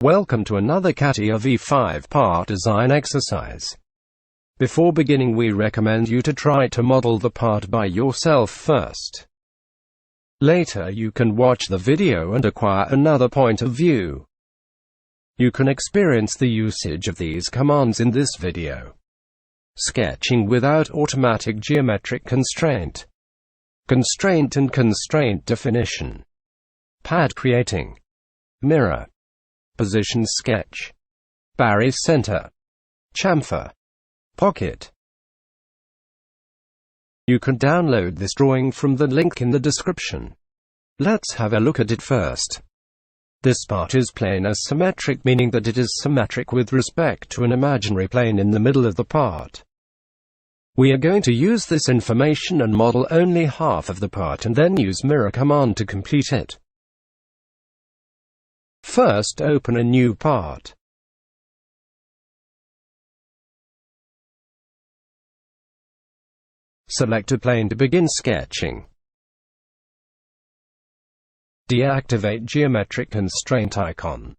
Welcome to another Catia V5-part design exercise. Before beginning, we recommend you to try to model the part by yourself first. Later you can watch the video and acquire another point of view. You can experience the usage of these commands in this video. Sketching without automatic geometric constraint. Constraint and constraint definition. Pad creating. Mirror. Position sketch. BaryCenter. Chamfer. Pocket. You can download this drawing from the link in the description. Let's have a look at it first. This part is planar symmetric, meaning that it is symmetric with respect to an imaginary plane in the middle of the part. We are going to use this information and model only half of the part and then use mirror command to complete it. First, open a new part. Select a plane to begin sketching. Deactivate geometric constraint icon.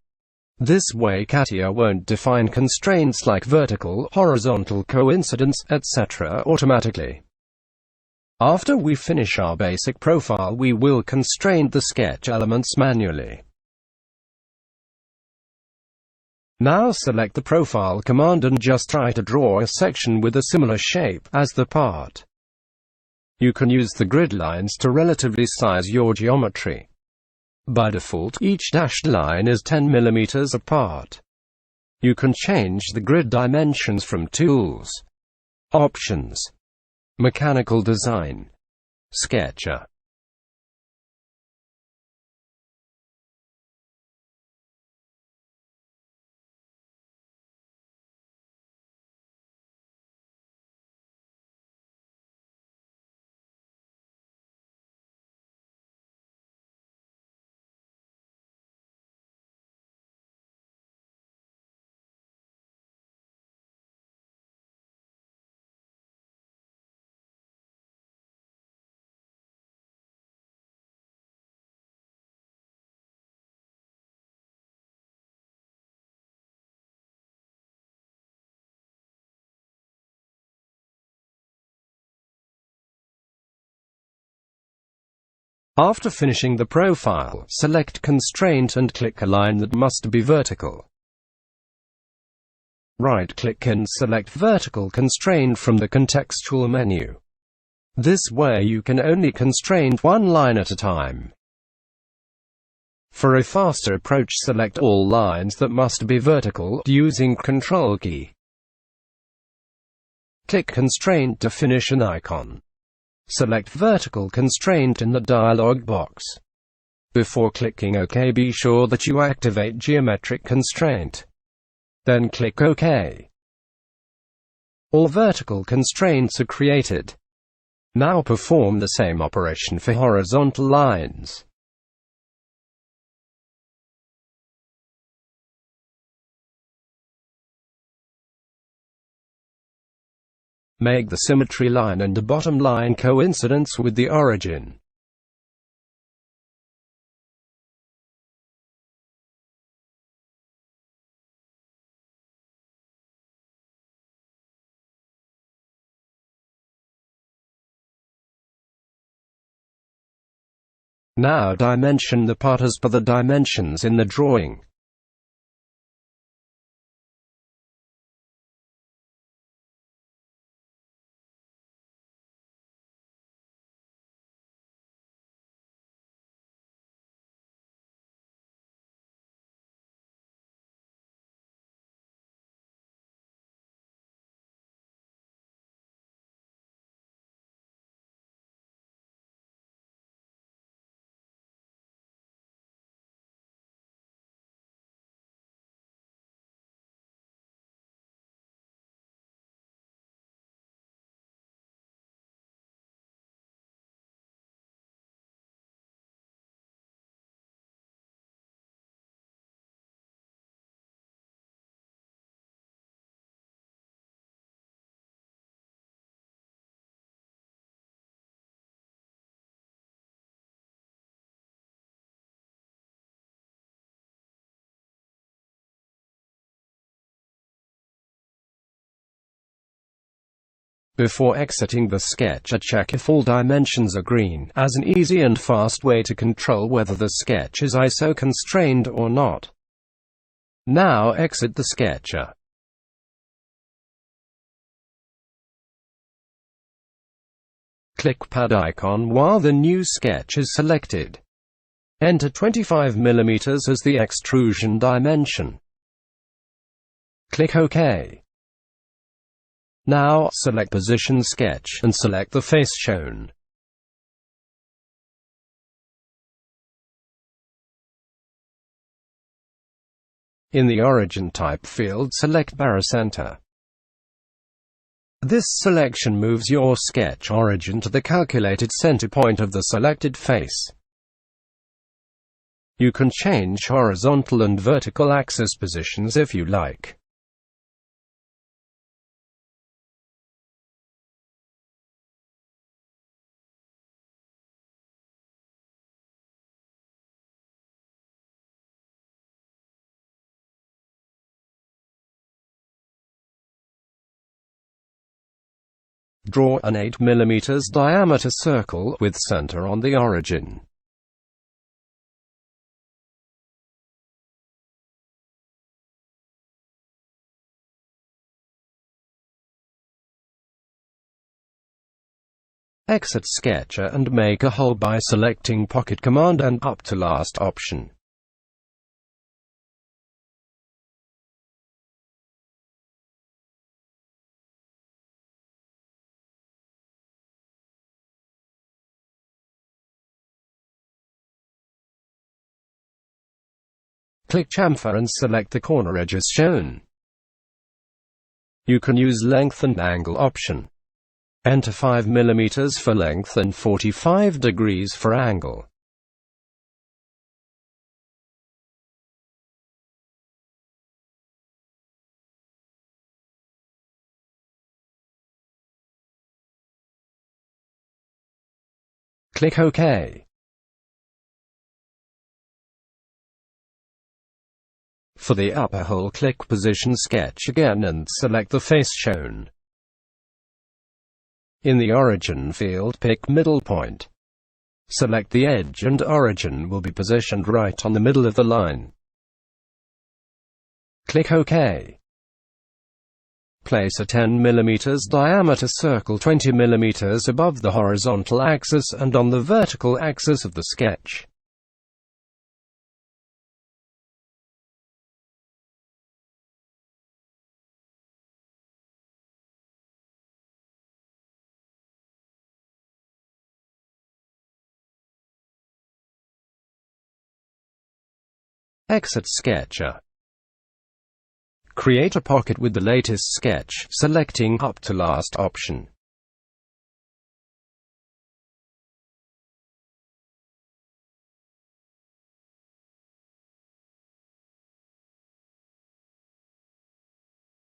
This way Catia won't define constraints like vertical, horizontal, coincidence, etc. automatically. After we finish our basic profile, we will constrain the sketch elements manually. Now select the profile command and just try to draw a section with a similar shape as the part. You can use the grid lines to relatively size your geometry. By default, each dashed line is 10 mm apart. You can change the grid dimensions from Tools, Options, Mechanical Design, Sketcher. After finishing the profile, select Constraint and click a line that must be vertical. Right-click and select Vertical Constraint from the contextual menu. This way you can only constrain one line at a time. For a faster approach, select all lines that must be vertical using Ctrl key. Click Constraint Definition icon. Select Vertical Constraint in the dialog box. Before clicking OK, be sure that you activate Geometric Constraint. Then click OK. All vertical constraints are created. Now perform the same operation for horizontal lines. Make the symmetry line and the bottom line coincidence with the origin. Now dimension the part as per the dimensions in the drawing. Before exiting the sketch, check if all dimensions are green, as an easy and fast way to control whether the sketch is ISO constrained or not. Now exit the sketch. Click pad icon while the new sketch is selected. Enter 25 mm as the extrusion dimension. Click OK. Now, select Position Sketch, and select the face shown. In the Origin Type field, select BaryCenter. This selection moves your sketch origin to the calculated center point of the selected face. You can change horizontal and vertical axis positions if you like. Draw an 8 mm diameter circle with center on the origin. Exit Sketcher and make a hole by selecting Pocket Command and up to last option. Click Chamfer and select the corner edges shown. You can use length and angle option. Enter 5 mm for length and 45 degrees for angle. Click OK. For the upper hole, click Position Sketch again and select the face shown. In the Origin field, pick Middle Point. Select the edge and origin will be positioned right on the middle of the line. Click OK. Place a 10 mm diameter circle 20 mm above the horizontal axis and on the vertical axis of the sketch. Exit Sketcher. Create a pocket with the latest sketch, selecting up to last option.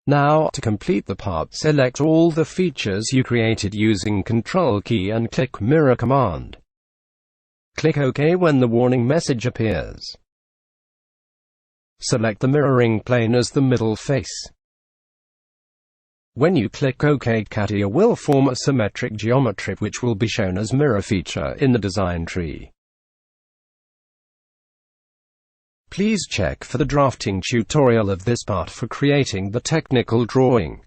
Now, to complete the part, select all the features you created using Control key and click Mirror command. Click OK when the warning message appears. Select the mirroring plane as the middle face. When you click OK, Catia will form a symmetric geometry which will be shown as mirror feature in the design tree. Please check for the drafting tutorial of this part for creating the technical drawing.